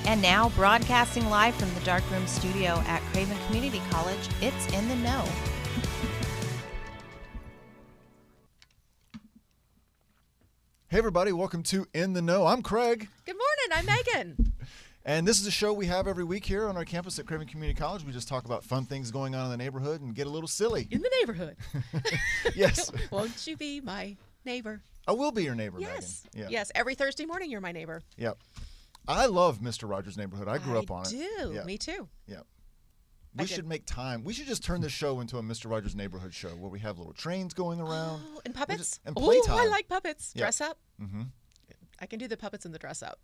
And now, broadcasting live from the Darkroom Studio at Craven Community College, it's In the Know. Hey everybody, welcome to In the Know. I'm Craig. Good morning, I'm Megan. And this is a show we have every week here on our campus at Craven Community College. We just talk about fun things going on in the neighborhood and get a little silly. In the neighborhood. Yes. Won't you be my neighbor? I will be your neighbor, Yes. Megan. Yes, every Thursday morning you're my neighbor. Yep. I love Mr. Rogers' Neighborhood. I grew up on it. I do. Yeah. Me too. Yeah. We should make time. We should just turn this show into a Mr. Rogers' Neighborhood show where we have little trains going around. Oh, and puppets? And playtime. Oh, I like puppets. Yeah. Dress up. Mm-hmm. I can do the puppets and the dress up.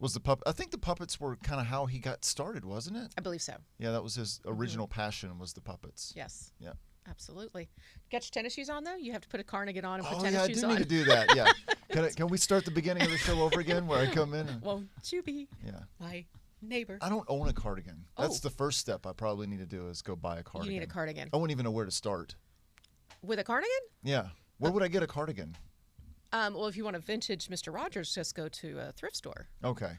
I think the puppets were kind of how he got started, wasn't it? I believe so. Yeah, that was his original passion was the puppets. Yes. Yeah. Absolutely. Get your tennis shoes on, though? You have to put a cardigan on and put Oh, tennis yeah, shoes I do on. need to do that, yeah. Can we start the beginning of the show over again where I come in? Won't you be my neighbor? I don't own a cardigan. That's Oh. the first step I probably need to do is go buy a cardigan. You need a cardigan. I wouldn't even know where to start. With a cardigan? Yeah. Where would I get a cardigan? Well, if you want a vintage Mr. Rogers, just go to a thrift store. Okay.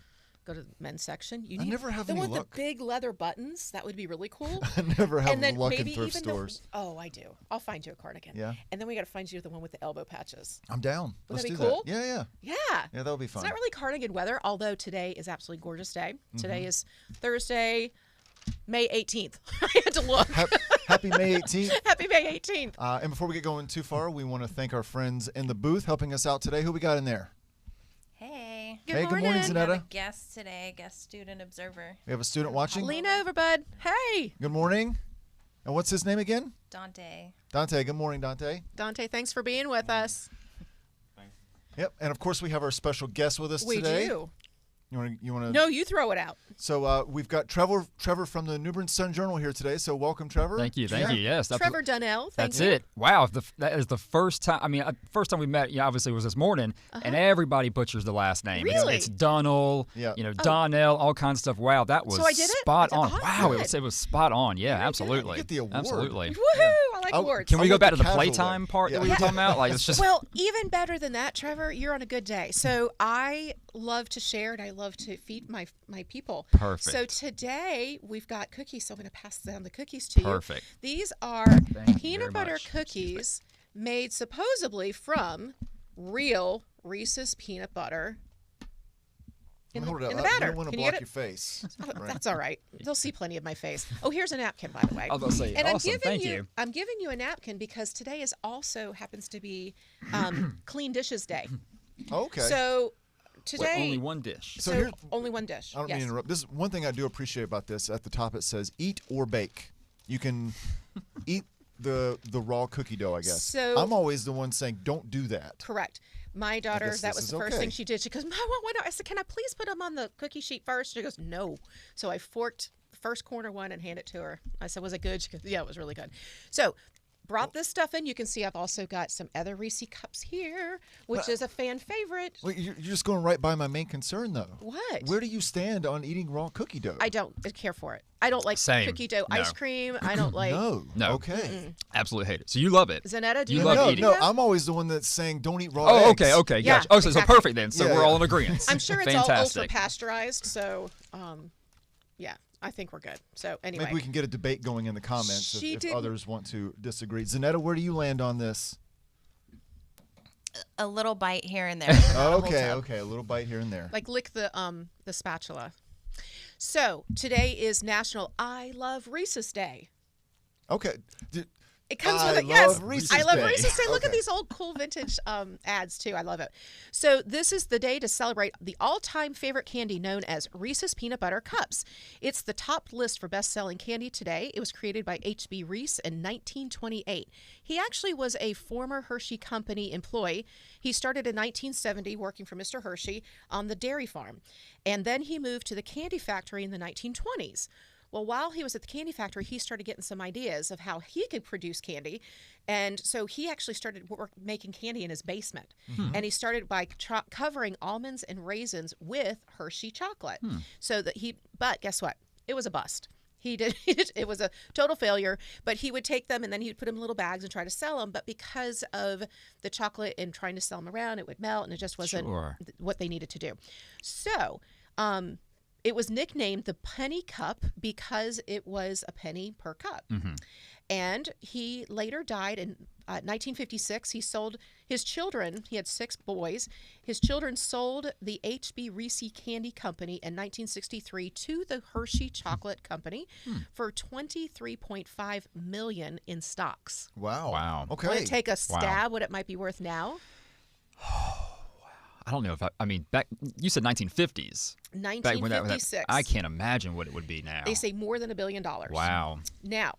Go to the men's section. You I need never have the any one with luck. the big leather buttons. That would be really cool. I never have And then luck in maybe thrift even stores. Oh, I do. I'll find you a cardigan. Yeah. And then we got to find you the one with the elbow patches. I'm down. Would Let's that be do cool? that. Yeah. Yeah. Yeah, that'll be fun. It's not really cardigan weather, although today is absolutely gorgeous day. Mm-hmm. Today is Thursday, May 18th. I had to look. Happy May 18th. Happy May 18th. And before we get going too far, we want to thank our friends in the booth helping us out today. Who we got in there? Hey. Good Hey, morning. good morning, We have a Zanetta. guest today, guest student observer, We have a student watching. Lean over, bud. Hey. Good morning. And what's his name again? Dante. Dante. Good morning, Dante. Dante, thanks for being with us. Yep. And of course, we have our special guest with us We today. do. You want to? No, you throw it out. So we've got Trevor from the Bern Sun Journal here today. So welcome, Trevor. Thank you. Yes, Trevor Donnell. That's Thank you. it. Wow, that is the first time. I mean, first time we met, obviously was this morning, and everybody butchers the last name. Really? It's Donnell. Yeah. Donnell, all kinds of stuff. Wow, that was So I did it? spot I did- on. oh, Wow, good. it was spot on. Yeah, Very absolutely. You get the award. Absolutely. Woohoo! I like Oh, awards. Can we I go went back the to the casual playtime way. part Yeah. that we were talking about? Like, it's just. Well, even better than that, Trevor, you're on a good day. So I love to share and I love to feed my people. Perfect. So today we've got cookies, so I'm going to pass down the cookies to you. Perfect. These are you very peanut butter much. cookies made supposedly from real Reese's peanut butter in Hold it the up. I batter. don't want to Can you block get your it? face. Oh, Right. That's all right. They'll see plenty of my face. Oh, here's a napkin, by the way. I was about to say, And awesome. I'm giving Thank you. I'm giving you a napkin because today is also happens to be Clean Dishes Day. Okay. So Wait, today, only one dish. So so here's- only one dish. I don't yes. mean to interrupt. This is one thing I do appreciate about this. At the top, it says "eat or bake." You can eat the raw cookie dough, I guess. So- I'm always the one saying, "Don't do that." Correct. My daughter, guess that this was is the first okay. thing she did. She goes, Mom, what? I said, can I please put them on the cookie sheet first? She goes, no. So I forked the first corner one and handed it to her. I said, was it good? She goes, yeah, it was really good. So brought this stuff in. You can see I've also got some other Reese cups here, which is a fan favorite. Well, you're just going right by my main concern, though. What? Where do you stand on eating raw cookie dough? I don't care for it. I don't like Same. cookie dough No. ice cream. I don't like. No. No. Okay. Absolutely hate it. So you love it. Zanetta, do You you love like eating. No, cookie dough? I'm always the one that's saying, "Don't eat raw Oh, eggs." okay, Yeah, gotcha. Oh, so exactly. perfect then. So Yeah, we're yeah. all in agreement. I'm sure it's all ultra Fantastic. pasteurized. So, yeah, I think we're good. So anyway. Maybe we can get a debate going in the comments She if didn't- others want to disagree. Zanetta, where do you land on this? A little bite here and there. but not a whole Okay, tub. okay, a little bite here and there. Like lick the spatula. So today is National I Love Reese's Day. Okay. It comes I with it. Yes, love Reese's I love Day. Reese's Day. Look at Okay. these old cool vintage ads too. I love it. So this is the day to celebrate the all-time favorite candy known as Reese's Peanut Butter Cups. It's the top list for best-selling candy today. It was created by H.B. Reese in 1928. He actually was a former Hershey Company employee. He started in 1970 working for Mr. Hershey on the dairy farm, and then he moved to the candy factory in the 1920s. Well, while he was at the candy factory, he started getting some ideas of how he could produce candy. And so he actually started making candy in his basement. And he started by covering almonds and raisins with Hershey chocolate. So that but guess what? It was a bust. It was a total failure, but he would take them and then he would put them in little bags and try to sell them. But because of the chocolate and trying to sell them around, it would melt and it just wasn't Sure. what they needed to do. So, It was nicknamed the penny cup because it was a penny per cup. And he later died in 1956. He sold his children. He had 6 boys. His children sold the H.B. Reese Candy Company in 1963 to the Hershey Chocolate Company for $23.5 million in stocks. Wow. Okay. Want to take a stab what it might be worth now? I don't know if I mean, back you said 1950s. 1956. I can't imagine what it would be now. They say more than $1 billion. Wow. Now,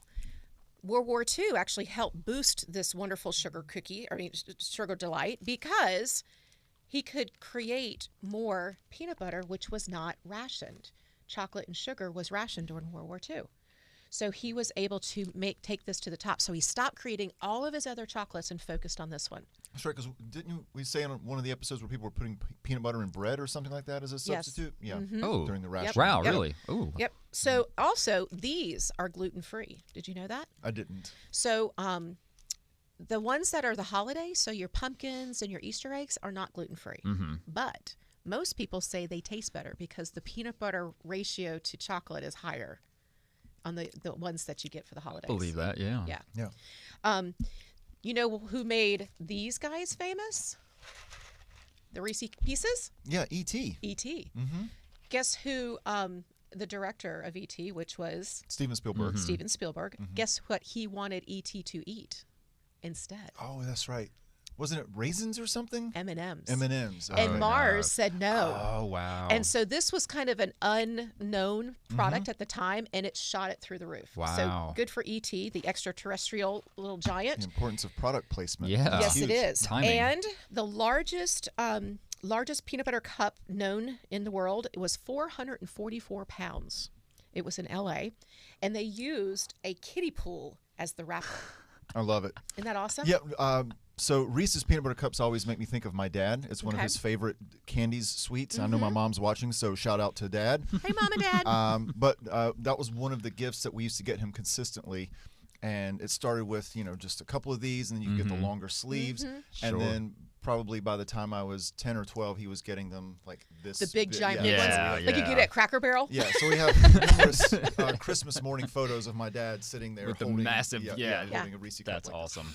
World War II actually helped boost this wonderful sugar delight because he could create more peanut butter, which was not rationed. Chocolate and sugar was rationed during World War II. So he was able to take this to the top. So he stopped creating all of his other chocolates and focused on this one. That's right, because didn't we say on one of the episodes where people were putting peanut butter in bread or something like that as a substitute? Yes. Yeah. Oh. During the ration. Wow, really? Ooh. Yep. So also, these are gluten-free. Did you know that? I didn't. So the ones that are the holidays, so your pumpkins and your Easter eggs, are not gluten-free. But most people say they taste better because the peanut butter ratio to chocolate is higher on the ones that you get for the holidays. Believe that, yeah. Yeah. You know who made these guys famous? The Reese Pieces? Yeah, E.T. E.T. Guess who the director of E.T., which was Steven Spielberg. Steven Spielberg, guess what he wanted E.T. to eat instead? Oh, that's right. Wasn't it raisins or something? M&Ms. M&Ms. And Mars said no. Oh, wow. And so this was kind of an unknown product at the time, and it shot it through the roof. Wow. So good for E.T., the extraterrestrial little giant. The importance of product placement. Yeah. Yes, Huge. it is. Timing. And the largest peanut butter cup known in the world, it was 444 pounds. It was in L.A., and they used a kiddie pool as the wrapper. I love it. Isn't that awesome? Yeah. So Reese's peanut butter cups always make me think of my dad. It's one of his favorite candies, sweets. I know my mom's watching, so shout out to Dad. Hey, Mom and Dad. But that was one of the gifts that we used to get him consistently. And it started with, just a couple of these, and then you get the longer sleeves. And then probably by the time I was 10 or 12, he was getting them like this. The big, giant yeah, big ones. Yeah, Like you get at Cracker Barrel. Yeah, so we have numerous Christmas morning photos of my dad sitting there With the holding, massive, holding a Reese cup. That's like this. awesome.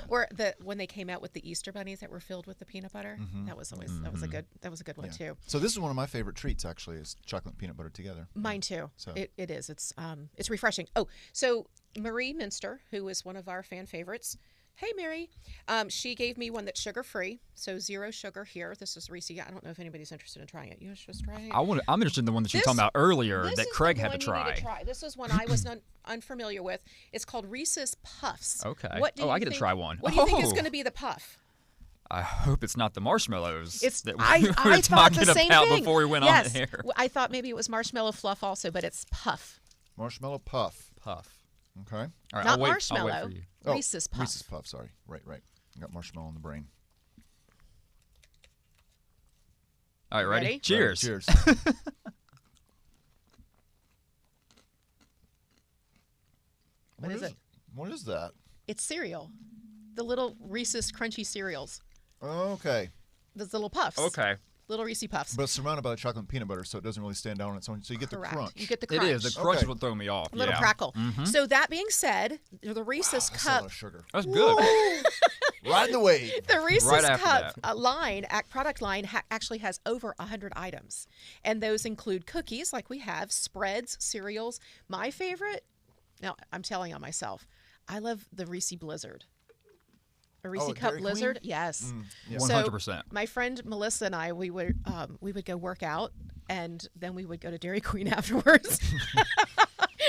Or when they came out with the Easter bunnies that were filled with the peanut butter. That was always that was a good one too. So this is one of my favorite treats actually, is chocolate and peanut butter together. Mine too. So. It is. It's refreshing. Oh, so Marie Minster, who is one of our fan favorites. Hey, Mary. She gave me one that's sugar-free, so 0 sugar here. This is Reese. I don't know if anybody's interested in trying it. You interested in trying it? I'm interested in the one that you were talking about earlier that Craig had to try. This is one I was unfamiliar with. It's called Reese's Puffs. Okay. I get to try one. What do you think is going to be the puff? I hope it's not the marshmallows that we I were thought talking the same about thing. before we went Yes. on air. I thought maybe it was marshmallow fluff also, but it's puff. Marshmallow puff. Puff. Okay. All right, Not I'll wait marshmallow. for you. Reese's Puff. Reese's Puff, sorry. Right. I got marshmallow in the brain. All right, ready? Ready? Cheers. Cheers. What is it? What is that? It's cereal. The little Reese's crunchy cereals. Okay. Those little puffs. Okay. Little Reese Puffs. But it's surrounded by chocolate and peanut butter, so it doesn't really stand out on its own. So you get Correct. the crunch. You get the It crunch. is. The crunch Okay. will throw me off. Little yeah. crackle. So that being said, the Reese's That's a lot cup, of sugar. That's good. Right in the wave. the Reese's Right after cup that. product line actually has over 100 items, and those include cookies, like we have, spreads, cereals. My favorite. Now I'm telling on myself. I love the Reese Blizzard. A Reese Cup Dairy Queen? Blizzard, yes. Yeah. So 100%. my friend Melissa and I, we would go work out, and then we would go to Dairy Queen afterwards.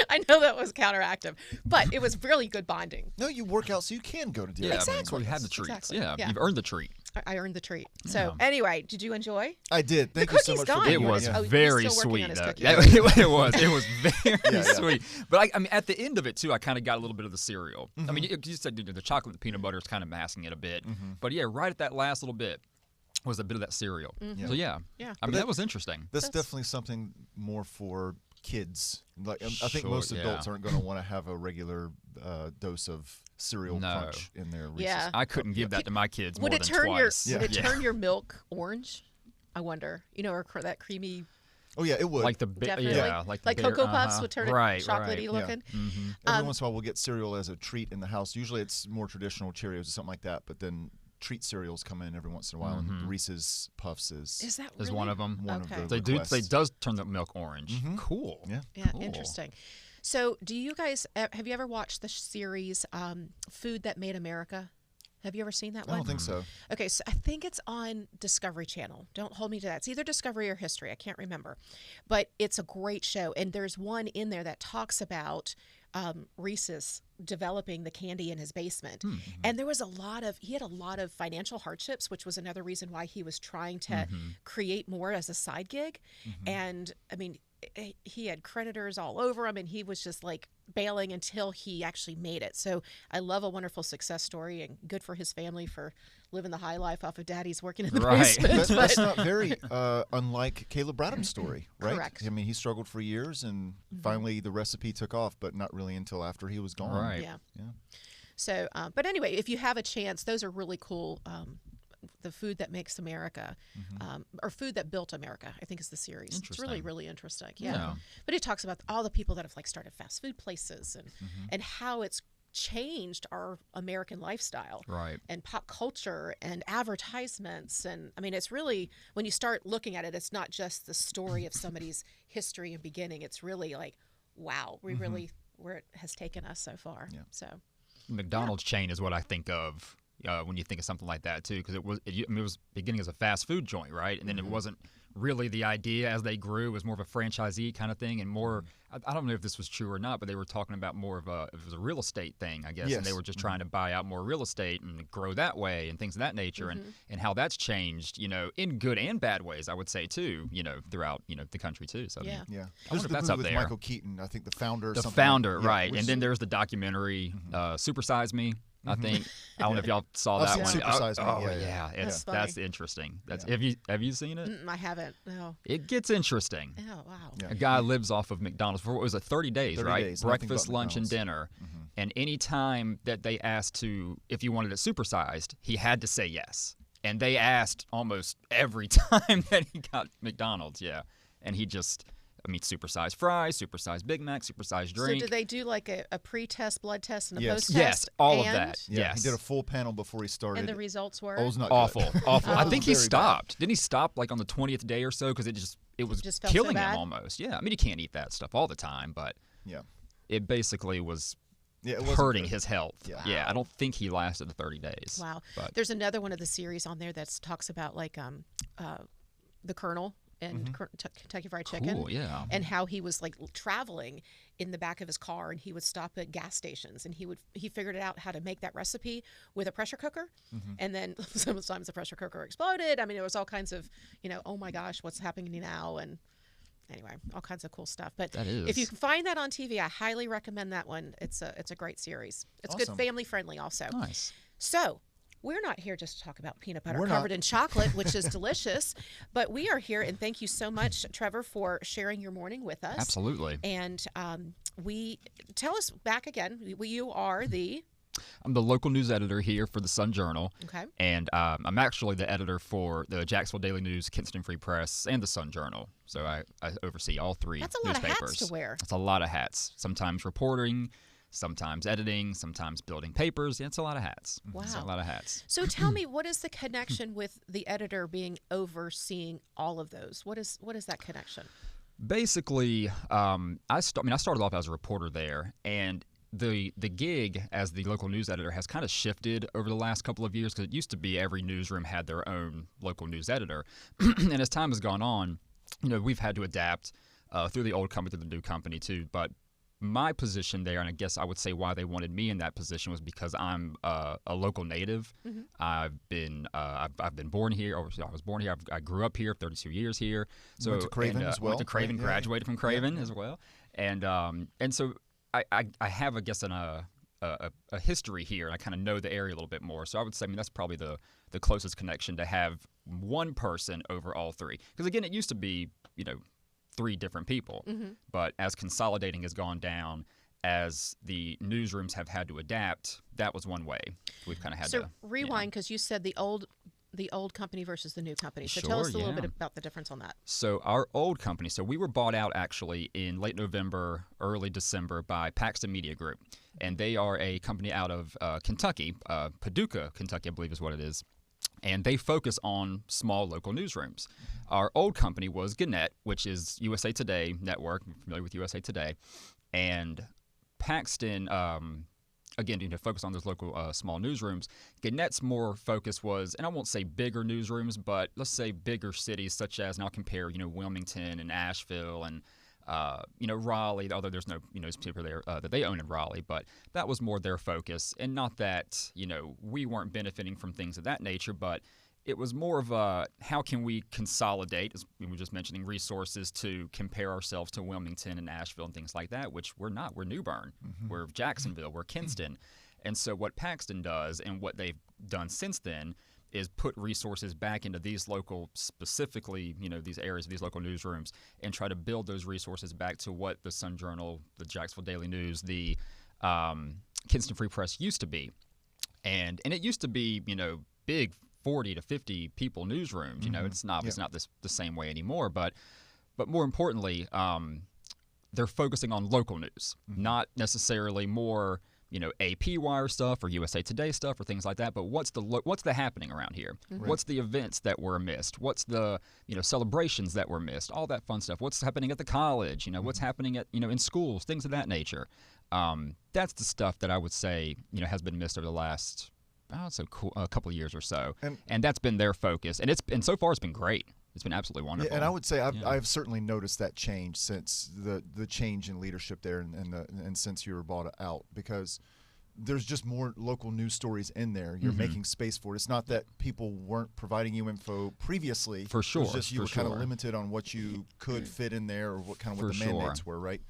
I know that was counteractive, but it was really good bonding. No, you work out so you can go to Dairy Yeah, Queen. that's where you have the treats. Exactly. Yeah, you've earned the treat. I earned the treat. So anyway, did you enjoy? I did. Thank The you so cookie's much gone. for It being was here. Oh, he's very still working sweet. on his though. cookie. It was. It was very Yeah. sweet. But I mean, at the end of it too, I kind of got a little bit of the cereal. I mean, you said the chocolate, the peanut butter is kind of masking it a bit. But yeah, right at that last little bit was a bit of that cereal. So yeah. Yeah. I mean, that was interesting. That's definitely something more for kids. Like I think Sure, most yeah. adults aren't going to want to have a regular dose of cereal No. crunch in their Reese's. Yeah. I couldn't give that to my kids Would more it than turn twice. would it turn your milk orange? I wonder. Or that creamy. Oh yeah, it would. Like the Definitely. like Like the Cocoa Puffs would turn it right, chocolatey right. looking. Every once in a while, we'll get cereal as a treat in the house. Usually, it's more traditional Cheerios or something like that. But then treat cereals come in every once in a while, and Reese's Puffs Is that is really? one of them. one Okay. of the They requests. does turn the milk orange. Cool. Yeah. Yeah, Cool. interesting. So, do you guys have you ever watched the series Food That Made America? Have you ever seen that I one? don't think so. Okay, so I think it's on Discovery Channel. Don't hold me to that. It's either Discovery or History. I can't remember. But it's a great show. And there's one in there that talks about Reese's developing the candy in his basement. And there was he had a lot of financial hardships, which was another reason why he was trying to create more as a side gig. And I mean, he had creditors all over him, and he was just like bailing until he actually made it. So I love a wonderful success story, and good for his family for living the high life off of daddy's working in the Right. basement. That's not very unlike Caleb Bradham's story, right? Correct. I mean, he struggled for years, and finally the recipe took off, but not really until after he was gone. Right. Yeah. Yeah. So, but anyway, if you have a chance, those are really cool. The Food That Makes America, or Food That Built America, I think is the series. It's really, Interesting. really interesting. Yeah. Yeah. But it talks about all the people that have like started fast food places and how it's changed our American lifestyle. Right. And pop culture and advertisements. And I mean, it's really, when you start looking at it, it's not just the story of somebody's history and beginning. It's really like, wow, we really, where it has taken us so far. Yeah. So, McDonald's chain is what I think of when you think of something like that too, because it was beginning as a fast food joint, right? And then it wasn't really the idea as they grew. It was more of a franchisee kind of thing, and more. I don't know if this was true or not, but they were talking about more of it was a real estate thing, I guess, and they Yes. were just trying to buy out more real estate and grow that way and things of that nature, and how that's changed, in good and bad ways, I would say too, throughout the country too. So I mean, Yeah. Yeah. I There's wonder if the that's movie up with there. Michael Keaton, I think the founder. or The something founder, like, yeah, right? which- And then there's the documentary, Super Size Me. I think I don't know if y'all saw I've that seen one. Super Size Me, Oh yeah, yeah, That's that's funny. interesting. That's Yeah. have you seen it? I haven't. No. It gets interesting. Oh, wow. Yeah. A guy lives off of McDonald's for what was it, 30 days, 30 right? days, nothing Breakfast, but lunch, and McDonald's. dinner. And any time that they asked if you wanted it supersized, he had to say yes. And they asked almost every time that he got McDonald's, yeah. And he just, supersized fries, supersized Big Mac, supersized drink. So do they do like a pre-test blood test and a Yes. post-test? Yes, all of and- that. Yeah, Yes. he did a full panel before he started. And the results were? Oh, it was not Awful, good. awful. I Oh. think he Very bad. stopped. Didn't he stop like on the 20th day or so? Because it was just felt so killing bad? him almost. Yeah, you can't eat that stuff all the time, but Yeah. it basically was Yeah, it wasn't hurting good. his health. Yeah. Yeah, I don't think he lasted the 30 days. Wow. But There's another one of the series on there that talks about like the Colonel and Kentucky Fried Chicken. cool, yeah. And how he was like traveling in the back of his car, and he would stop at gas stations, and he figured out how to make that recipe with a pressure cooker. And then sometimes the pressure cooker exploded. I mean, it was all kinds of, oh my gosh, what's happening now? And anyway, all kinds of cool stuff. But That is. if you can find that on TV, I highly recommend that one. It's a great series. It's Awesome. good, family friendly also. Nice. So, we're not here just to talk about peanut butter We're covered not. in chocolate, which is delicious, but we are here, and thank you so much, Trevor, for sharing your morning with us. Absolutely. And we tell us back again. You are the I'm the local news editor here for the Sun Journal. Okay. And I'm actually the editor for the Jacksonville Daily News, Kinston Free Press, and the Sun Journal. So I oversee all three That's a lot of newspapers. hats to wear. It's a lot of hats. Sometimes reporting, sometimes editing, sometimes building papers. Yeah, it's a lot of hats. It's a Wow. lot of hats. So tell me, what is the connection with the editor being overseeing all of those? What is that connection? Basically, I started off as a reporter there, and the gig as the local news editor has kind of shifted over the last couple of years, because it used to be every newsroom had their own local news editor. And as time has gone on, we've had to adapt through the old company to the new company too. But my position there, and I guess I would say why they wanted me in that position, was because I'm a local native. I've been born here. Or I was born here. I grew up here. 32 years here. So Went to Craven as well, Went to Craven, right? Yeah, graduated from Craven as well, and so I have, I guess, a history here, and I kind of know the area a little bit more. So I would say, that's probably the closest connection, to have one person over all three. Because again, it used to be, three different people. But as consolidating has gone down, as the newsrooms have had to adapt, that was one way we've kind of had to. So rewind, because you said the old the old company versus the new company. So Sure, tell us a little yeah. bit about the difference on that. So our old company, so we were bought out actually in late November, early December by Paxton Media Group. And they are a company out of Kentucky, Paducah, Kentucky, I believe is what it is. And they focus on small local newsrooms. Our old company was Gannett, which is USA Today Network. I'm familiar with USA Today. And Paxton, again, focus on those local small newsrooms. Gannett's more focus was, and I won't say bigger newsrooms, but let's say bigger cities such as, and I'll compare, Wilmington and Asheville and, Raleigh, although there's no, newspaper there that they own in Raleigh, but that was more their focus. And not that, we weren't benefiting from things of that nature, but it was more of a, how can we consolidate, as we were just mentioning, resources to compare ourselves to Wilmington and Asheville and things like that, which we're not. We're New Bern. We're Jacksonville. We're Kinston. And so what Paxton does and what they've done since then is put resources back into these local, specifically, these areas, these local newsrooms, and try to build those resources back to what the Sun Journal, the Jacksonville Daily News, the Kinston Free Press used to be. And it used to be, big 40 to 50 people newsrooms. It's not the same way anymore. But more importantly, they're focusing on local news, not necessarily more AP Wire stuff or USA Today stuff or things like that. But what's the happening around here? Right. What's the events that were missed? What's the celebrations that were missed? All that fun stuff. What's happening at the college? What's happening at in schools? Things of that nature. That's the stuff that I would say has been missed over the last a couple of years or so, and that's been their focus, and so far it's been great. It's been absolutely wonderful. Yeah, and I would say I've certainly noticed that change since the change in leadership there, and since you were bought out, because there's just more local news stories in there. You're making space for it. It's not that people weren't providing you info previously. For sure. It's just you were kind of limited on what you could fit in there, or what the mandates were, right?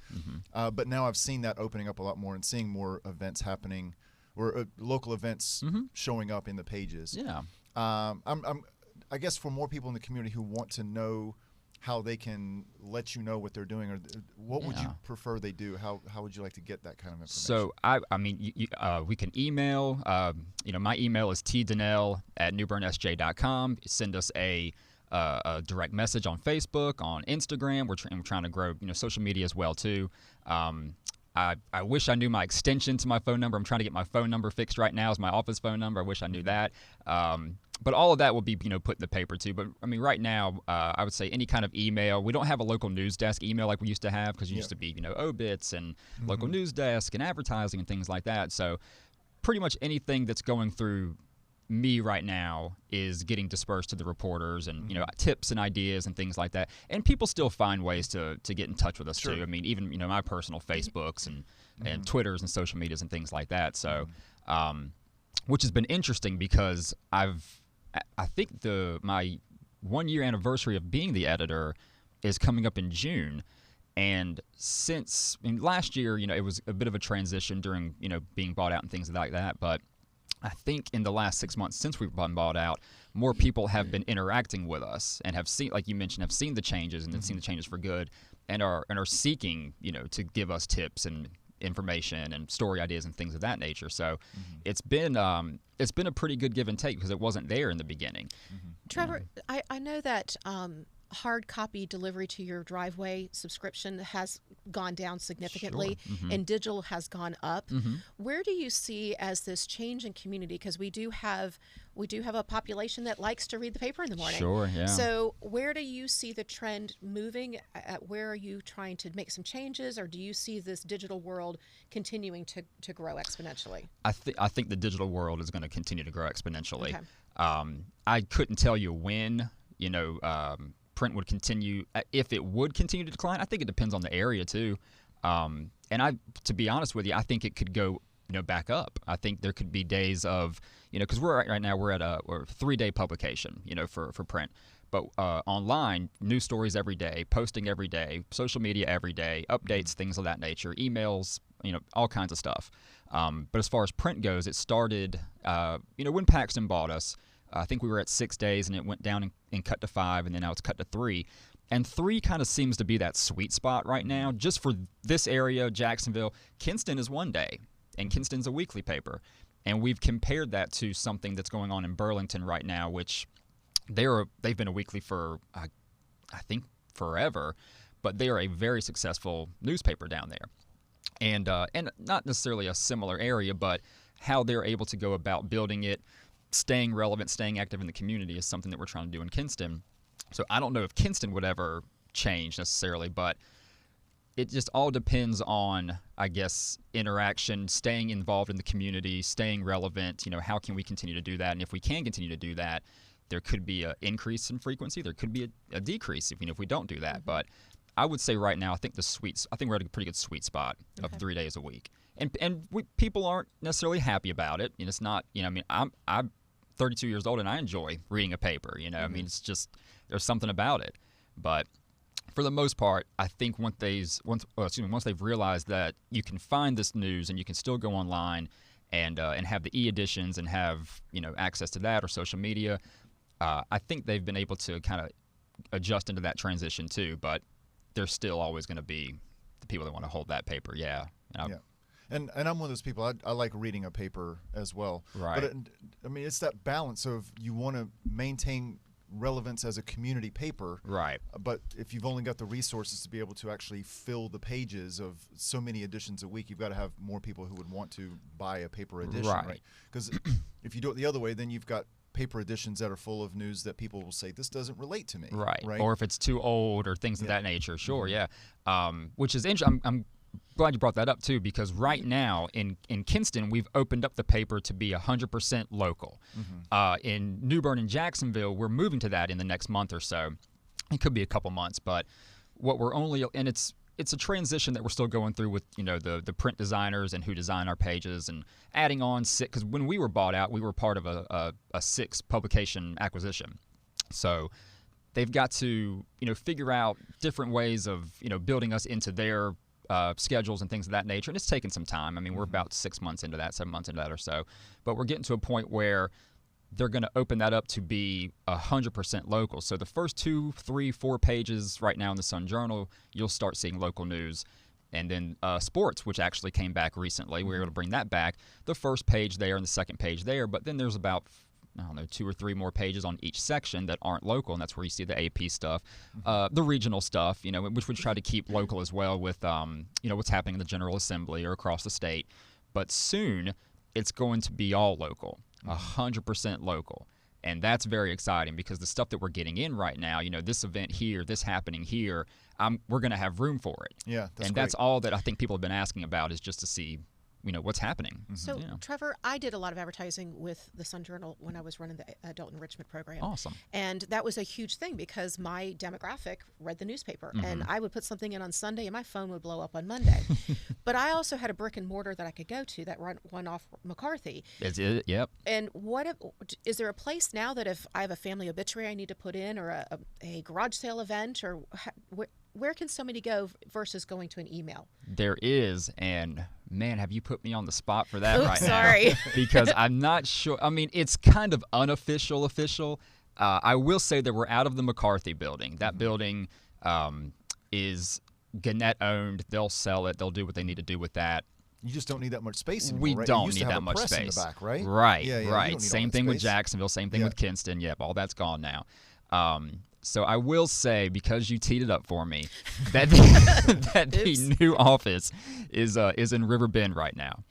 But now I've seen that opening up a lot more and seeing more events happening, or local events showing up in the pages. Yeah. I guess for more people in the community who want to know how they can let you know what they're doing, or what would you prefer they do? How would you like to get that kind of information? So we can email. My email is tdonnell@newbernsj.com. Send us a direct message on Facebook, on Instagram. We're trying to grow social media as well too. I wish I knew my extension to my phone number. I'm trying to get my phone number fixed right now as my office phone number. I wish I knew that. But all of that will be, put in the paper too. But I mean, right now, I would say any kind of email. We don't have a local news desk email like we used to have, because it used to be, obits and local news desk and advertising and things like that. So pretty much anything that's going through me right now is getting dispersed to the reporters, and tips and ideas and things like that. And people still find ways to get in touch with us too. I mean, even my personal Facebooks and Twitters and social medias and things like that. So, which has been interesting, because I think my 1 year anniversary of being the editor is coming up in June. And since last year, it was a bit of a transition during being bought out and things like that, but I think in the last 6 months since we've been bought out, more people have been interacting with us and have seen, like you mentioned, have seen the changes and have seen the changes for good, and are seeking, to give us tips and information and story ideas and things of that nature. So it's been a pretty good give and take, because it wasn't there in the beginning. Trevor, I know that hard copy delivery to your driveway subscription has gone down significantly, and digital has gone up. Where do you see as this change in community? Because we do have a population that likes to read the paper in the morning. Sure, yeah. So where do you see the trend moving? Where are you trying to make some changes, or do you see this digital world continuing to grow exponentially? I think the digital world is going to continue to grow exponentially. Okay. I couldn't tell you when, print would continue, if it would continue to decline. I think it depends on the area too. And to be honest with you, I think it could go, back up. I think there could be days of, because right now we're at a 3-day publication, for print. But online, news stories every day, posting every day, social media every day, updates, things of that nature, emails, all kinds of stuff. But as far as print goes, it started, when Paxton bought us. I think we were at 6 days, and it went down and cut to 5, and then now it's cut to 3. And 3 kind of seems to be that sweet spot right now, just for this area, Jacksonville. Kinston is 1 day, and Kinston's a weekly paper. And we've compared that to something that's going on in Burlington right now, which they've been a weekly for, I think, forever, but they are a very successful newspaper down there. And not necessarily a similar area, but how they're able to go about building it, staying relevant, staying active in the community is something that we're trying to do in Kinston. So I don't know if Kinston would ever change necessarily, but it just all depends on, I guess, interaction, staying involved in the community, staying relevant. How can we continue to do that? And if we can continue to do that, there could be an increase in frequency. There could be a decrease if we don't do that. But I would say right now, I think we're at a pretty good sweet spot of 3 days a week. And people aren't necessarily happy about it. It's not, I'm 32 years old and I enjoy reading a paper. It's just, there's something about it. But for the most part, I think once they've realized that you can find this news and you can still go online and have the e-editions and have access to that or social media, I think they've been able to kind of adjust into that transition too. But there's still always going to be the people that want to hold that paper. Yeah. And I'm one of those people. I like reading a paper as well. Right. But it's that balance of you want to maintain relevance as a community paper. Right. But if you've only got the resources to be able to actually fill the pages of so many editions a week, you've got to have more people who would want to buy a paper edition. Right. Because if you do it the other way, then you've got paper editions that are full of news that people will say, this doesn't relate to me. Right. Or if it's too old or things of that nature. Sure. Yeah. Which is interesting. I'm glad you brought that up too, because right now in Kinston, we've opened up the paper to be 100% local. In New Bern and Jacksonville, we're moving to that in the next month or so. It could be a couple months, but it's a transition that we're still going through with the print designers and who design our pages and adding on because when we were bought out, we were part of a 6 publication acquisition. So they've got to figure out different ways of building us into their schedules and things of that nature, and it's taken some time. We're about 6 months into that, 7 months into that or so, but we're getting to a point where they're going to open that up to be 100% local. So the first 2, 3, 4 pages right now in the Sun Journal, you'll start seeing local news. And then sports, which actually came back recently, we were able to bring that back. The first page there and the second page there, but then there's about 2 or 3 more pages on each section that aren't local, and that's where you see the AP stuff, the regional stuff, which we try to keep local as well with, what's happening in the General Assembly or across the state. But soon, it's going to be all local, 100% local. And that's very exciting because the stuff that we're getting in right now, this event here, this happening here, we're going to have room for it. Yeah, that's all that I think people have been asking about is just to see what's happening. So, Trevor, I did a lot of advertising with the Sun Journal when I was running the adult enrichment program. Awesome. And that was a huge thing because my demographic read the newspaper. And I would put something in on Sunday and my phone would blow up on Monday. But I also had a brick and mortar that I could go to that run off McCarthy. Is it? Yep. And is there a place now that if I have a family obituary I need to put in or a garage sale event or where can somebody go versus going to an email? There is, and man, have you put me on the spot for that right sorry. now? Because I'm not sure. It's kind of unofficial. I will say that we're out of the McCarthy building. That building is Gannett owned. They'll sell it. They'll do what they need to do with that. You just don't need that much space anymore, We right? don't You used need to have that a much press space. in the back, right? Right, Yeah, right. Same thing with Jacksonville, same thing with Kinston. Yep, all that's gone now. So I will say, because you teed it up for me, that the new office is in River Bend right now.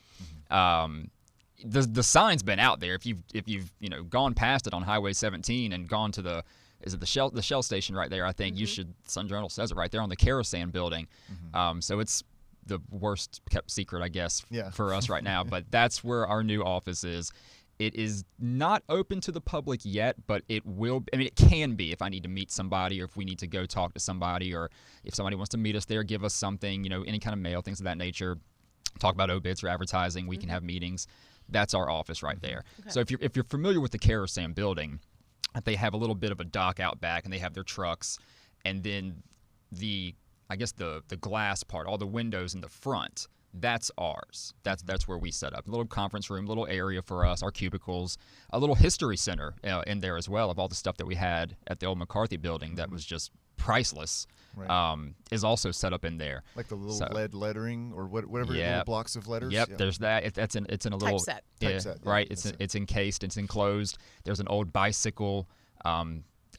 The sign's been out there. If you've gone past it on Highway 17 and gone to the Shell station right there, I think you should. Sun Journal says it right there on the Kerosene building. So it's the worst kept secret, I guess, for us right now. But that's where our new office is. It is not open to the public yet, but it will. It can be if I need to meet somebody, or if we need to go talk to somebody, or if somebody wants to meet us there, give us something, any kind of mail, things of that nature. Talk about obits or advertising. We can have meetings. That's our office right there. Okay. So if you're familiar with the Kerosene building, they have a little bit of a dock out back, and they have their trucks, and then the glass part, all the windows in the front. That's ours. That's where we set up. A little conference room, little area for us, our cubicles, a little history center in there as well of all the stuff that we had at the old McCarthy building that was just priceless, is also set up in there. Like the little lead lettering or whatever little blocks of letters. Yep, there's that. It's in a little typeset. Right. It's encased. It's enclosed. There's an old bicycle.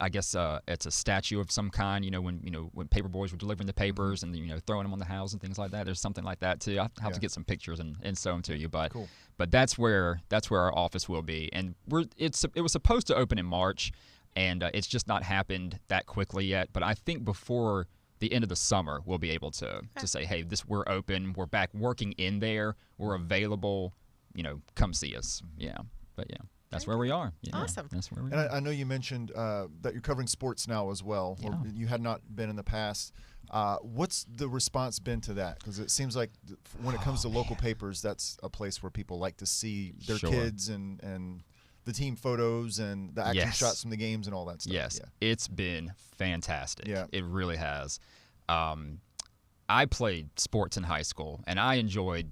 I guess it's a statue of some kind. When paper boys were delivering the papers and throwing them on the house and things like that. There's something like that too. I'll have to get some pictures and show them to you. But cool. But that's where our office will be, and it was supposed to open in March, and it's just not happened that quickly yet. But I think before the end of the summer, we'll be able to say, hey, we're open. We're back working in there. We're available. Come see us. Yeah. But yeah. That's where we are. Yeah, awesome. That's where we are. And I know you mentioned that you're covering sports now as well, or you had not been in the past. What's the response been to that? Because it seems like when it comes to local papers, that's a place where people like to see their kids and the team photos and the action shots from the games and all that stuff. Yes, it's been fantastic. Yeah. It really has. I played sports in high school, and I enjoyed,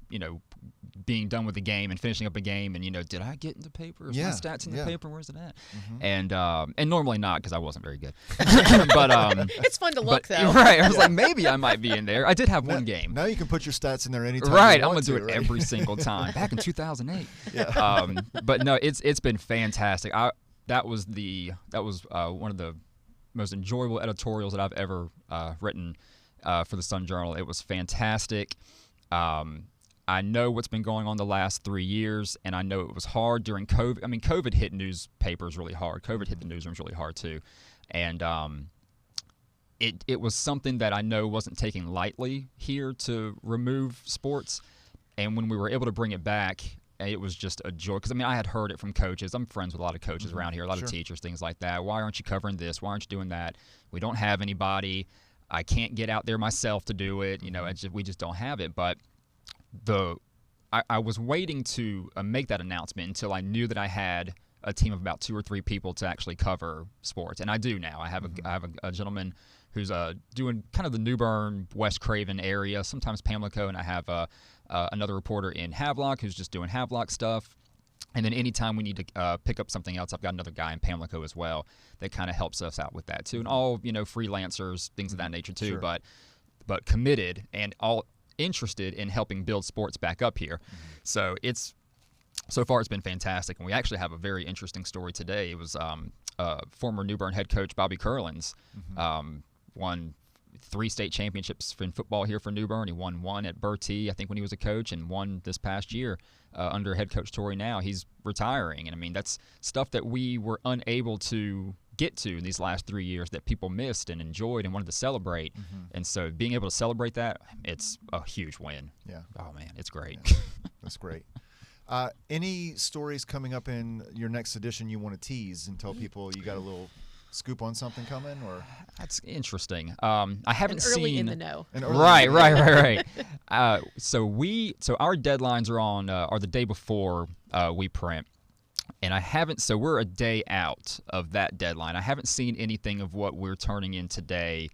being done with the game and finishing up a game and did I get in the paper? Is my stats in the paper? Where's it at? And normally not, because I wasn't very good. But it's fun to look though. Right. I was like, maybe I might be in there. I did have one game. Now you can put your stats in there anytime. Right. You I'm want gonna do it right? every single time. Back in 2008. Yeah. But no, it's been fantastic. That was one of the most enjoyable editorials that I've ever written for the Sun Journal. It was fantastic. I know what's been going on the last 3 years, and I know it was hard during COVID. I mean, COVID hit newspapers really hard. COVID hit the newsrooms really hard too, and it was something that I know wasn't taken lightly here to remove sports. And when we were able to bring it back, it was just a joy. Because I had heard it from coaches. I'm friends with a lot of coaches around here, a lot of teachers, things like that. Why aren't you covering this? Why aren't you doing that? We don't have anybody. I can't get out there myself to do it. We just don't have it. But I was waiting to make that announcement until I knew that I had a team of about 2 or 3 people to actually cover sports, and I do now. I have a gentleman who's doing kind of the New Bern, West Craven area, sometimes Pamlico, and I have another reporter in Havelock who's just doing Havelock stuff. And then anytime we need to pick up something else, I've got another guy in Pamlico as well that kind of helps us out with that too, and all freelancers, things of that nature too. Sure. But committed and all interested in helping build sports back up here. So so far it's been fantastic, and we actually have a very interesting story today. It was former New Bern head coach Bobby Curlins won 3 state championships in football here for New Bern. He won 1 at Bertie, I think, when he was a coach, and 1 this past year under head coach Torrey now. He's retiring, and that's stuff that we were unable to get to in these last 3 years that people missed and enjoyed and wanted to celebrate. And so being able to celebrate that, it's a huge win. Yeah. Oh man, it's great. Yeah. That's great. Any stories coming up in your next edition you want to tease and tell people you got a little scoop on something coming? Or that's interesting. I haven't seen early in the know. Right. So our deadlines are the day before we print. And so we're a day out of that deadline. I haven't seen anything of what we're turning in today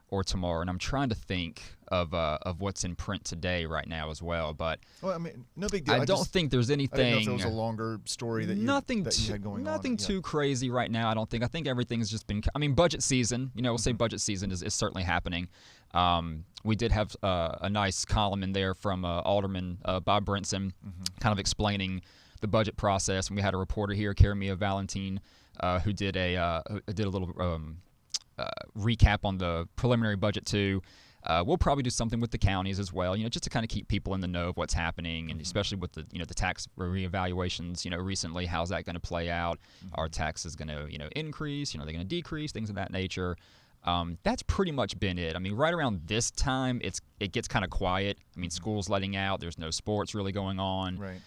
or tomorrow, and I'm trying to think of what's in print today right now as well. But no big deal. I don't think there's anything. I didn't know if there was a longer story that you had going on. Nothing too crazy right now. I don't think. I think everything's just been. Budget season. We'll say budget season is certainly happening. We did have a nice column in there from Alderman Bob Brinson, kind of explaining the budget process, and we had a reporter here, Karamia Valentine, who did a little recap on the preliminary budget too. We'll probably do something with the counties as well, just to kind of keep people in the know of what's happening, and especially with the tax reevaluations, recently, how's that going to play out? Are taxes going to increase? Are they going to decrease? Things of that nature. That's pretty much been it. Right around this time, it gets kind of quiet. School's letting out. There's no sports really going on. Right.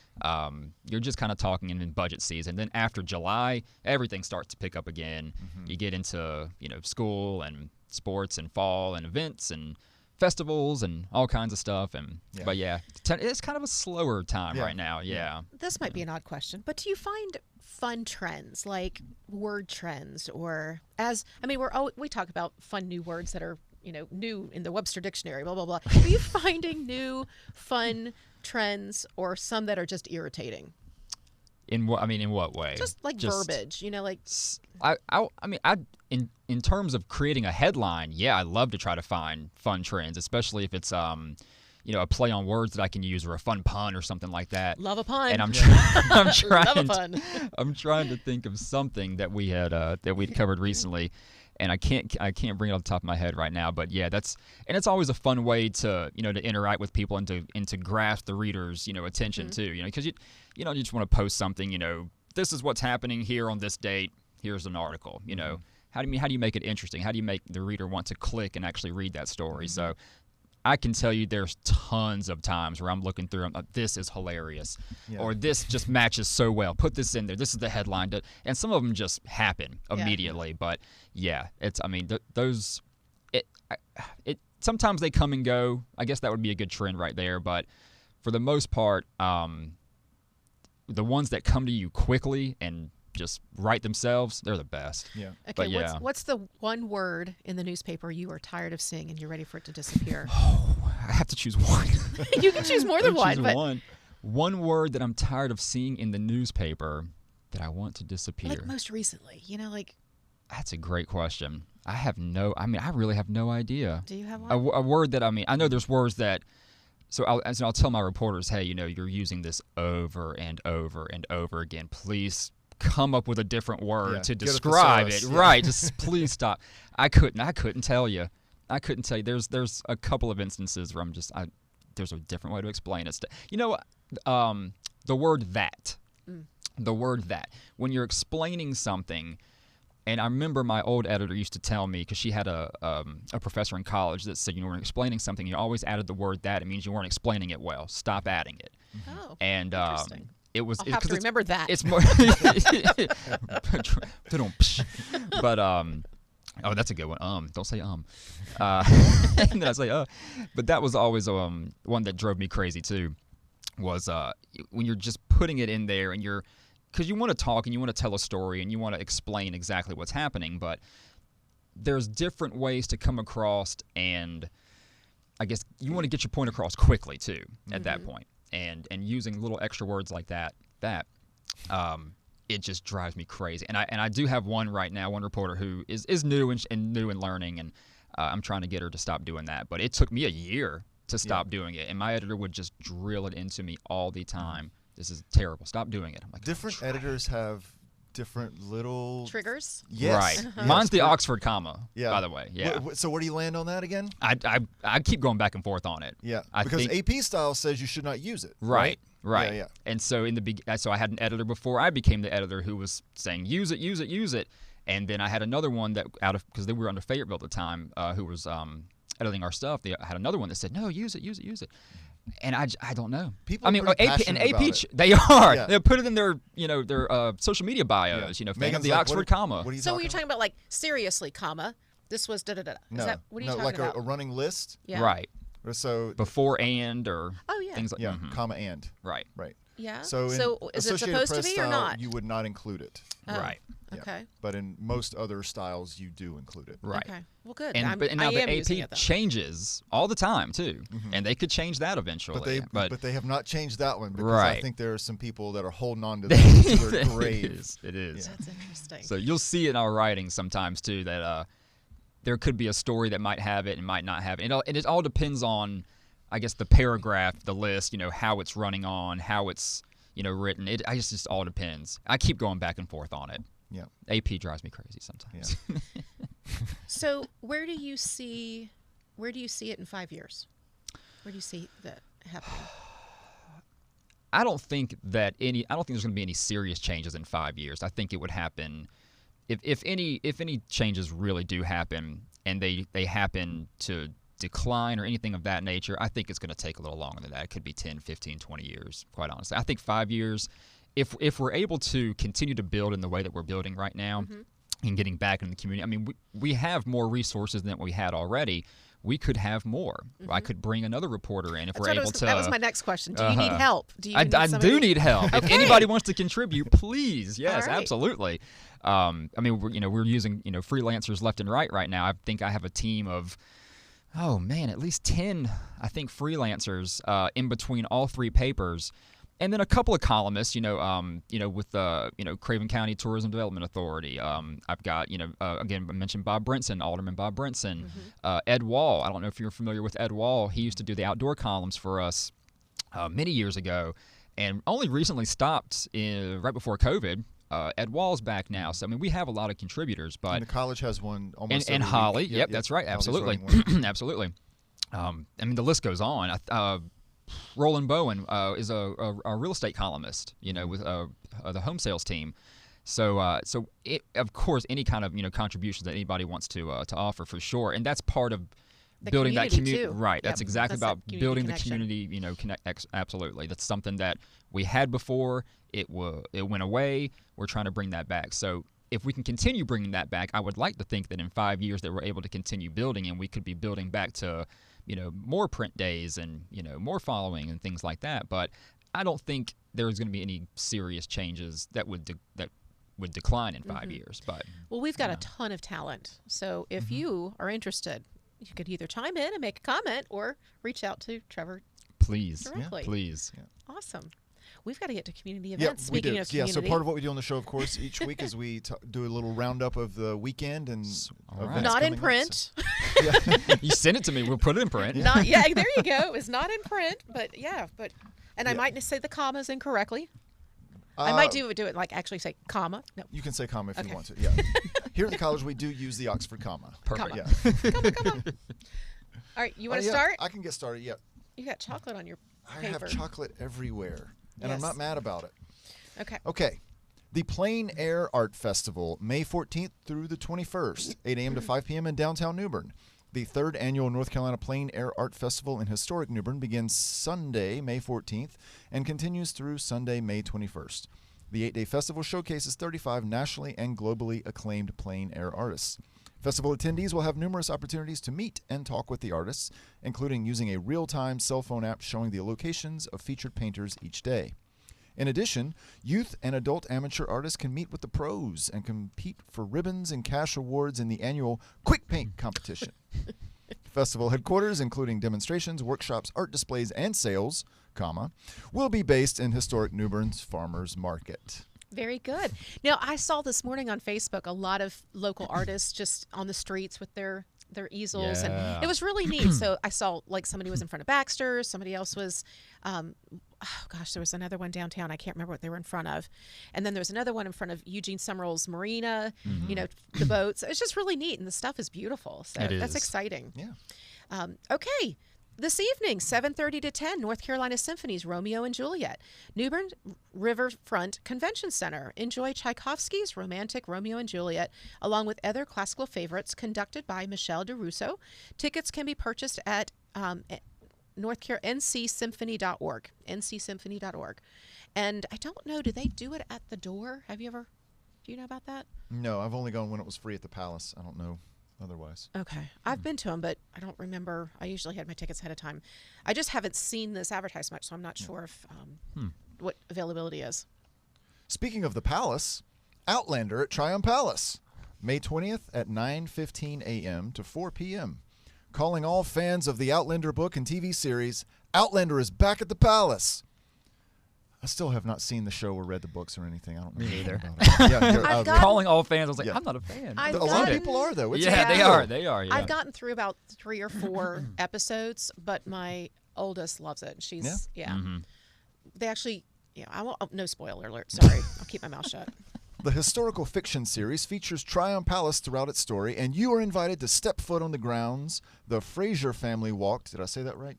You're just kind of talking in budget season. Then after July, everything starts to pick up again. You get into school and sports and fall and events and festivals and all kinds of stuff. But it's kind of a slower time right now. Yeah. This might be an odd question, but do you find fun trends, like word trends, or we talk about fun new words that are new in the Webster Dictionary, blah blah blah. Are you finding new fun trends, or some that are just irritating? In what way? Just verbiage, In terms of creating a headline, yeah, I love to try to find fun trends, especially if it's a play on words that I can use or a fun pun or something like that. Love a pun. And I'm trying to think of something that we'd covered recently, and I can't bring it off the top of my head right now. But yeah, it's always a fun way to to interact with people and to grasp the reader's attention too. Because you just want to post something. This is what's happening here on this date. Here's an article. How do you make it interesting? How do you make the reader want to click and actually read that story? So I can tell you there's tons of times where I'm looking through, I'm like, this is hilarious, or this just matches so well. Put this in there. This is the headline. And some of them just happen immediately. But yeah, sometimes they come and go. I guess that would be a good trend right there. But for the most part, the ones that come to you quickly and just write themselves, they're the best. Yeah. Okay, but yeah. What's the one word in the newspaper you are tired of seeing and you're ready for it to disappear? I have to choose one. You can choose more than one. But one word that I'm tired of seeing in the newspaper that I want to disappear. like most recently, That's a great question. I really have no idea. Do you have one? A word that, I know there's words that, so I'll tell my reporters, hey, you're using this over and over and over again. Please come up with a different word to describe it. Right. Just please stop. I couldn't tell you. There's a couple of instances where there's a different way to explain it. The word that. The word that. When you're explaining something, and I remember my old editor used to tell me, because she had a professor in college that said, when explaining something, you always added the word that. It means you weren't explaining it well. Stop adding it. Oh, and interesting. I'll have to remember that. It's more, but oh, that's a good one. Don't say and then I say but that was always one that drove me crazy too. Was when you're just putting it in there and because you want to talk and you want to tell a story and you want to explain exactly what's happening, but there's different ways to come across, and I guess you want to get your point across quickly too at that point. And using little extra words like that it just drives me crazy. And I do have one right now, one reporter who is new and learning, and I'm trying to get her to stop doing that. But it took me a year to stop doing it, and my editor would just drill it into me all the time. This is terrible. Stop doing it. I'm like, different editors have different little triggers. Yes. Right. Yes. Mine's the Oxford comma. Yeah. By the way. Yeah. So where do you land on that again? I keep going back and forth on it. Yeah. I because think, AP style says you should not use it. Right. Yeah. And so so I had an editor before I became the editor who was saying use it, and then I had another one that because we were under Fayetteville at the time, who was editing our stuff. They had another one that said no, use it. And I don't know. People AP they are. Yeah. They put it in their their social media bios. Megan's the like, Oxford comma. What are you So talking you're talking about like seriously, comma. This was da da da. No, Is that what are you talking like about? a running list. Yeah. Right. So Before and or things like comma and. Right. Yeah. So is it Associated supposed Press to be or style, not? you would not include it. Oh, Right. Yeah. Okay. But in most other styles, you do include it. Right. Okay. Well, good. And now the AP changes all the time too, and they could change that eventually. But they have not changed that one because Right. I think there are some people that are holding on to that to their grave. It is. Yeah. That's interesting. So you'll see it in our writing sometimes too that there could be a story that might have it and might not have it. And it all depends on, I guess, the paragraph, the list, how it's running on, how it's written. It just all depends. I keep going back and forth on it. Yeah. AP drives me crazy sometimes. Yeah. So where do you see it in 5 years? Where do you see that happening? I don't think there's going to be any serious changes in 5 years. I think it would happen if any changes really do happen and they happen to decline or anything of that nature. I think it's going to take a little longer than that. It could be 10, 15, 20 years, quite honestly. I think 5 years, if we're able to continue to build in the way that we're building right now and getting back into the community, I mean, we have more resources than we had already. We could have more. I could bring another reporter in if we're able to. That was my next question. Do you need help? I do need help. If anybody wants to contribute, please. Yes, All right. absolutely. I mean, we're using freelancers left and right now. I think I have a team of at least 10, I think, freelancers in between all three papers. And then a couple of columnists, with Craven County Tourism Development Authority. I've got, again, I mentioned Bob Brinson, Alderman Bob Brinson. Ed Wall. I don't know if you're familiar with Ed Wall. He used to do the outdoor columns for us many years ago, and only recently stopped right before COVID. Ed Wall's back now. So, I mean, we have a lot of contributors. But and the college has one almost and every Holly. week. Yep, that's right. Absolutely. Absolutely. I mean, the list goes on. Roland Bowen is a real estate columnist, with the home sales team. So of course, any kind of contributions that anybody wants to offer, for sure, and that's part of The building that community. too. Right, Yep, that's exactly that's about that building connection. the community. Absolutely, that's something that we had before. It went away. We're trying to bring that back. So if we can continue bringing that back, I would like to think that in 5 years that we're able to continue building, and we could be building back to more print days and more following and things like that. But I don't think there's going to be any serious changes that would decline in 5 years. But Well, we've got a ton of talent. So if you are interested, you could either chime in and make a comment or reach out to Trevor please, directly. please. Awesome. We've got to get to community Yeah, events. we do. Speaking of community. So part of what we do on the show, of course, each week is we do a little roundup of the weekend and All right. events not in coming up. print. You send it to me. We'll put it in print. Not there you go. It's not in print, but I might say the commas incorrectly. I might do it like actually say comma. No. You can say comma if Okay. you want to. Yeah. Here at the college, we do use the Oxford comma. Perfect. Yeah. Comma. All right, you want to Yeah, start? I can get started. Yeah. You got chocolate on your I paper. have chocolate everywhere, and I'm Yes. not mad about it. Okay. Okay. The Plein Air Art Festival, May 14th through the 21st, 8 a.m. to 5 p.m. in downtown New Bern. The third annual North Carolina Plein Air Art Festival in historic New Bern begins Sunday, May 14th, and continues through Sunday, May 21st. The 8-day festival showcases 35 nationally and globally acclaimed plein air artists. Festival attendees will have numerous opportunities to meet and talk with the artists, including using a real-time cell phone app showing the locations of featured painters each day. In addition, youth and adult amateur artists can meet with the pros and compete for ribbons and cash awards in the annual Quick Paint competition. Festival headquarters, including demonstrations, workshops, art displays, and sales, will be based in historic New Bern's Farmers Market. Very good. Now, I saw this morning on Facebook a lot of local artists just on the streets with their easels, Yeah. and it was really neat. So I saw like somebody was in front of Baxter, somebody else was, there was another one downtown. I can't remember what they were in front of, and then there was another one in front of Eugene Summerall's Marina. The boats. It's just really neat, and the stuff is beautiful. So It that's is. exciting. Yeah. Okay. This evening, 7:30 to 10, North Carolina Symphony's Romeo and Juliet, New Bern Riverfront Convention Center. Enjoy Tchaikovsky's romantic Romeo and Juliet, along with other classical favorites, conducted by Michel de Russo. Tickets can be purchased at ncsymphony.org, ncsymphony.org. And I don't know, do they do it at the door? Do you know about that? No, I've only gone when it was free at the Palace. I don't know otherwise. Okay. I've been to them, but I don't remember. I usually had my tickets ahead of time. I just haven't seen this advertised much, so I'm not sure if what availability is. Speaking of the Palace, Outlander at Tryon Palace, May 20th at 9:15 a.m. to 4 p.m. Calling all fans of the Outlander book and TV series, Outlander is back at the Palace. I still have not seen the show or read the books or anything. I don't know Me anything either. about it. Yeah, here, I've I've got- Calling all fans, I was like, Yeah. I'm not a fan. I've a lot of gotten- people are though. It's Yeah, a they big are. deal. They are. Yeah. I've gotten through about 3 or 4 episodes, but my oldest loves it. She's They actually, I won't. No spoiler alert. Sorry, I'll keep my mouth shut. The historical fiction series features Tryon Palace throughout its story, and you are invited to step foot on the grounds the Fraser family walked. Did I say that right?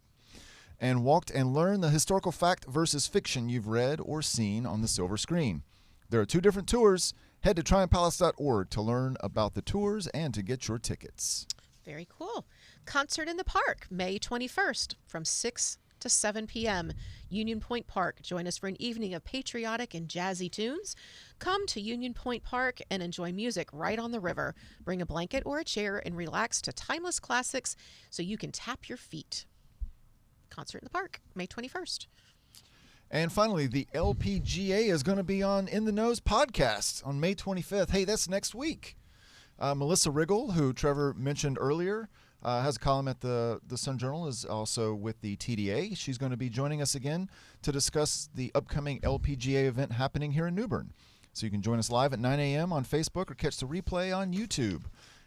And walked and learn the historical fact versus fiction you've read or seen on the silver screen. There are 2 different tours. Head to tryonpalace.org to learn about the tours and to get your tickets. Very cool. Concert in the Park, May 21st from 6 to 7 p.m. Union Point Park. Join us for an evening of patriotic and jazzy tunes. Come to Union Point Park and enjoy music right on the river. Bring a blanket or a chair and relax to timeless classics so you can tap your feet. Concert in the Park, May 21st. And finally, the LPGA is going to be on In the Nose podcast on May 25th. Hey, that's next week. Melissa Riggle, who Trevor mentioned earlier, has a column at the Sun Journal, is also with the TDA. She's going to be joining us again to discuss the upcoming LPGA event happening here in New Bern. So you can join us live at 9 a.m. on Facebook or catch the replay on YouTube.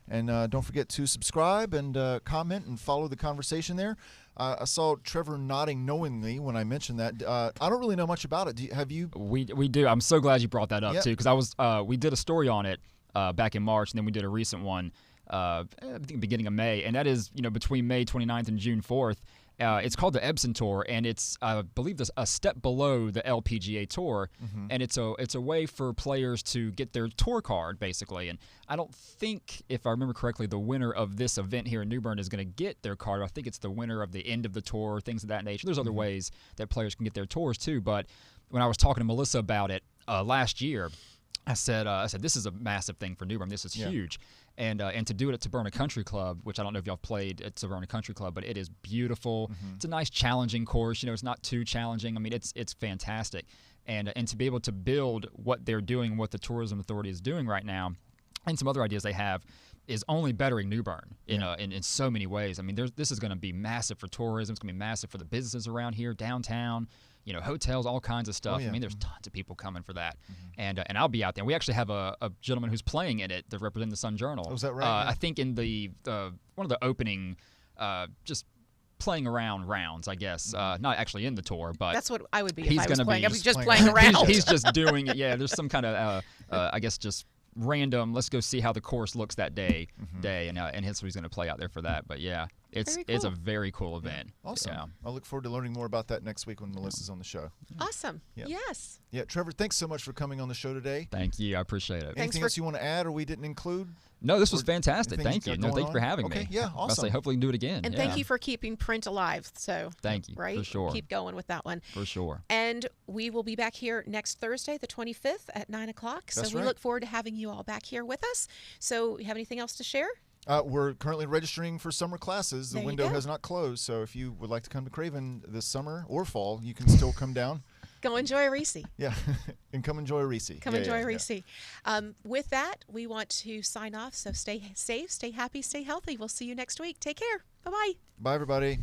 And don't forget to subscribe and comment and follow the conversation there. I saw Trevor nodding knowingly when I mentioned that. I don't really know much about it. Have you? We do. I'm so glad you brought that up, too, because we did a story on it back in March, and then we did a recent one I think beginning of May, and that is between May 29th and June 4th. It's called the Ebsen Tour, and it's, I believe, a step below the LPGA Tour, and it's a way for players to get their tour card, basically. And I don't think, if I remember correctly, the winner of this event here in New Bern is going to get their card. I think it's the winner of the end of the tour, things of that nature. There's other ways that players can get their tours, too. But when I was talking to Melissa about it last year, I said, this is a massive thing for New Bern. This is huge. And to do it at Taberna Country Club, which I don't know if y'all played at Taberna Country Club, but it is beautiful. It's a nice, challenging course. It's not too challenging. I mean, it's fantastic. And to be able to build what they're doing, what the Tourism Authority is doing right now, and some other ideas they have, is only bettering New Bern in so many ways. I mean, this is going to be massive for tourism. It's going to be massive for the businesses around here, downtown. Hotels, all kinds of stuff. I mean, there's tons of people coming for that. And I'll be out there. We actually have a gentleman who's playing in it to represent the Sun Journal. Oh, is that right? I think in the one of the opening, just playing around rounds, I guess. Not actually in the tour, but that's what I would be if I was playing. I was just playing around. He's just doing it. Yeah, there's some kind of, I guess, just random. Let's go see how the course looks that day, and hence he's going to play out there for that. But yeah. It's a very cool event. Awesome. Yeah. I'll look forward to learning more about that next week when Melissa's on the show. Awesome. Yes. Yeah, Trevor, thanks so much for coming on the show today. Thank you. I appreciate it. Anything else you want to add or we didn't include? No, this was fantastic. Thank you. Thank you for having me. Yeah, awesome. Hopefully we can do it again. And thank you for keeping print alive. So thank you. Right? For sure. Keep going with that one. For sure. And we will be back here next Thursday, the 25th at 9 o'clock. So we look forward to having you all back here with us. So you have anything else to share? We're currently registering for summer classes. The window has not closed, so if you would like to come to Craven this summer or fall, you can still come down. Go enjoy a Reese. Yeah, and come enjoy a Reese. Enjoy a Reese. With that, we want to sign off, so stay safe, stay happy, stay healthy. We'll see you next week. Take care. Bye-bye. Bye, everybody.